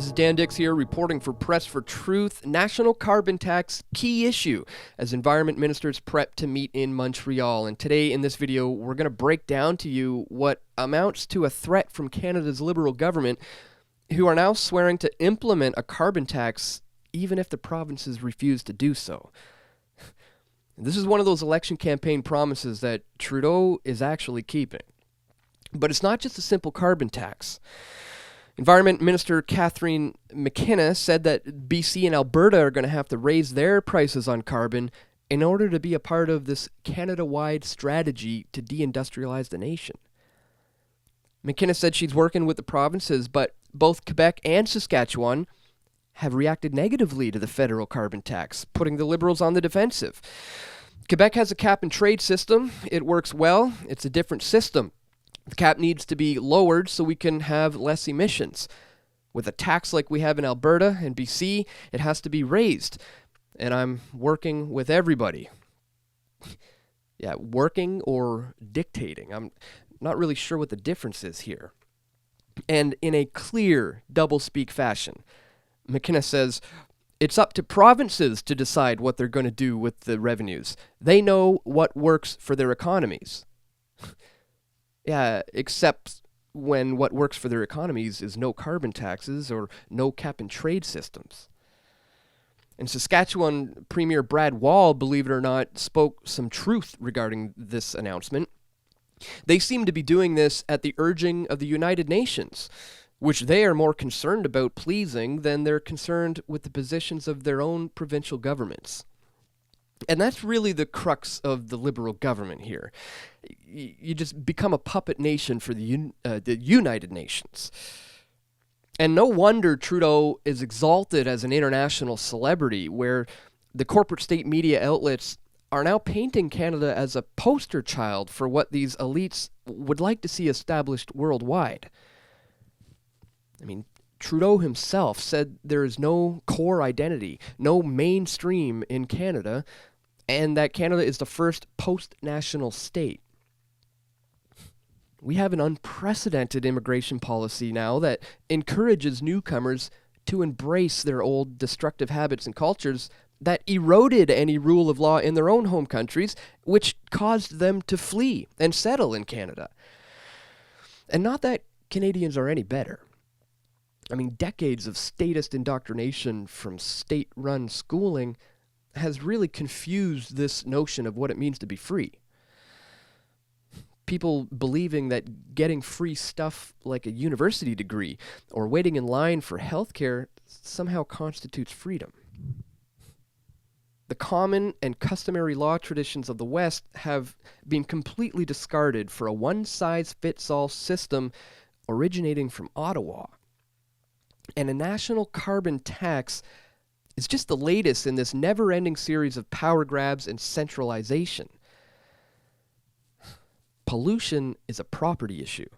This is Dan Dix here reporting for Press for Truth. National carbon tax key issue as environment ministers prep to meet in Montreal. And today in this video, we're going to break down to you what amounts to a threat from Canada's Liberal government, who are now swearing to implement a carbon tax even if the provinces refuse to do so. This is one of those election campaign promises that Trudeau is actually keeping. But it's not just a simple carbon tax. Environment Minister Catherine McKenna said that BC and Alberta are going to have to raise their prices on carbon in order to be a part of this Canada-wide strategy to deindustrialize the nation. McKenna said she's working with the provinces, but both Quebec and Saskatchewan have reacted negatively to the federal carbon tax, putting the Liberals on the defensive. Quebec has a cap-and-trade system. It works well. It's a different system. The cap needs to be lowered so we can have less emissions. With a tax like we have in Alberta and BC, it has to be raised. And I'm working with everybody. Yeah, working or dictating. I'm not really sure what the difference is here. And in a clear doublespeak fashion, McKenna says, it's up to provinces to decide what they're going to do with the revenues. They know what works for their economies. Yeah, except when what works for their economies is no carbon taxes or no cap-and-trade systems. And Saskatchewan Premier Brad Wall, believe it or not, spoke some truth regarding this announcement. They seem to be doing this at the urging of the United Nations, which they are more concerned about pleasing than they're concerned with the positions of their own provincial governments. And that's really the crux of the Liberal government here. You just become a puppet nation for the United Nations. And no wonder Trudeau is exalted as an international celebrity, where the corporate state media outlets are now painting Canada as a poster child for what these elites would like to see established worldwide. I mean, Trudeau himself said there is no core identity, no mainstream in Canada, and that Canada is the first post-national state. We have an unprecedented immigration policy now that encourages newcomers to embrace their old destructive habits and cultures that eroded any rule of law in their own home countries, which caused them to flee and settle in Canada. And not that Canadians are any better. I mean, decades of statist indoctrination from state-run schooling has really confused this notion of what it means to be free. People believing that getting free stuff like a university degree or waiting in line for healthcare somehow constitutes freedom. The common and customary law traditions of the West have been completely discarded for a one-size-fits-all system originating from Ottawa. And a national carbon tax is just the latest in this never-ending series of power grabs and centralization. Pollution is a property issue.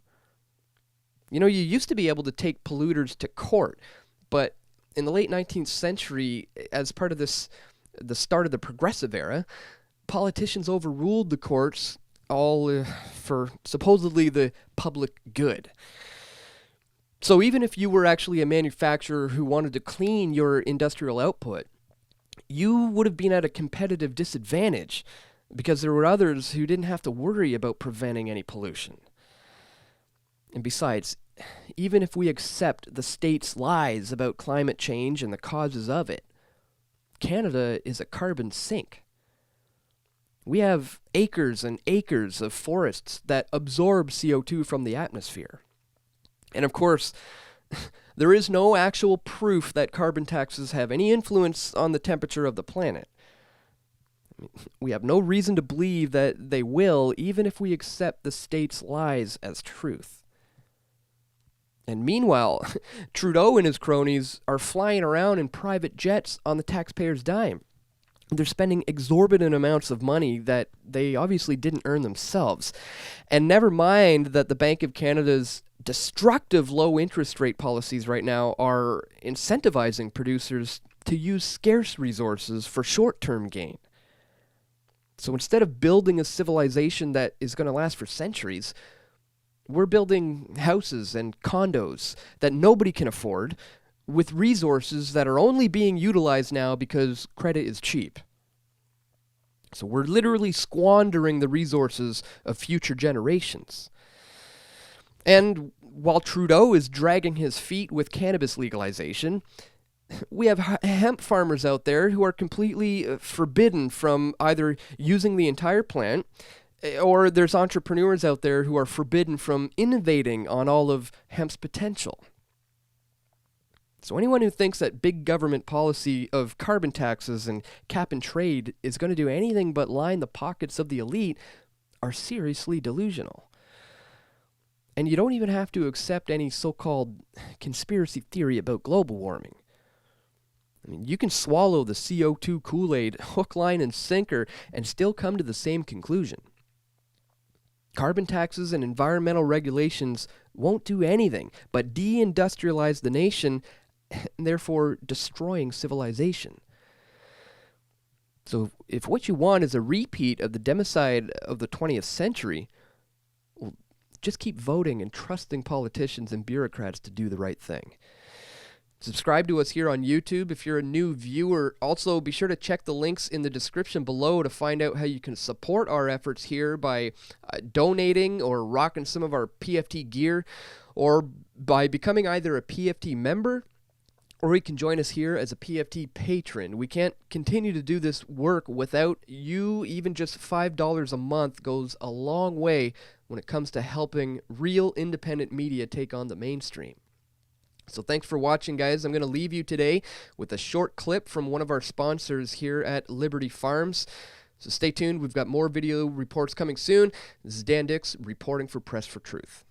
You know, you used to be able to take polluters to court, but in the late 19th century, as part of the start of the progressive era, politicians overruled the courts all for supposedly the public good. So even if you were actually a manufacturer who wanted to clean your industrial output, you would have been at a competitive disadvantage because there were others who didn't have to worry about preventing any pollution. And besides, even if we accept the state's lies about climate change and the causes of it, Canada is a carbon sink. We have acres and acres of forests that absorb CO2 from the atmosphere. And of course, there is no actual proof that carbon taxes have any influence on the temperature of the planet. We have no reason to believe that they will, even if we accept the state's lies as truth. And meanwhile, Trudeau and his cronies are flying around in private jets on the taxpayers' dime. They're spending exorbitant amounts of money that they obviously didn't earn themselves. And never mind that the Bank of Canada's destructive low interest rate policies right now are incentivizing producers to use scarce resources for short-term gain. So instead of building a civilization that is going to last for centuries, we're building houses and condos that nobody can afford, with resources that are only being utilized now because credit is cheap. So we're literally squandering the resources of future generations. And while Trudeau is dragging his feet with cannabis legalization, we have hemp farmers out there who are completely forbidden from either using the entire plant, or there's entrepreneurs out there who are forbidden from innovating on all of hemp's potential. So anyone who thinks that big government policy of carbon taxes and cap and trade is going to do anything but line the pockets of the elite are seriously delusional. And you don't even have to accept any so-called conspiracy theory about global warming. I mean, you can swallow the CO2 Kool-Aid hook, line, and sinker and still come to the same conclusion. Carbon taxes and environmental regulations won't do anything but deindustrialize the nation, and therefore destroying civilization. So if what you want is a repeat of the democide of the 20th century, well, just keep voting and trusting politicians and bureaucrats to do the right thing. Subscribe to us here on YouTube if you're a new viewer. Also, be sure to check the links in the description below to find out how you can support our efforts here by donating or rocking some of our PFT gear, or by becoming either a PFT member, or you can join us here as a PFT patron. We can't continue to do this work without you. Even just $5 a month goes a long way when it comes to helping real independent media take on the mainstream. So thanks for watching, guys. I'm going to leave you today with a short clip from one of our sponsors here at Liberty Farms. So stay tuned. We've got more video reports coming soon. This is Dan Dix reporting for Press for Truth.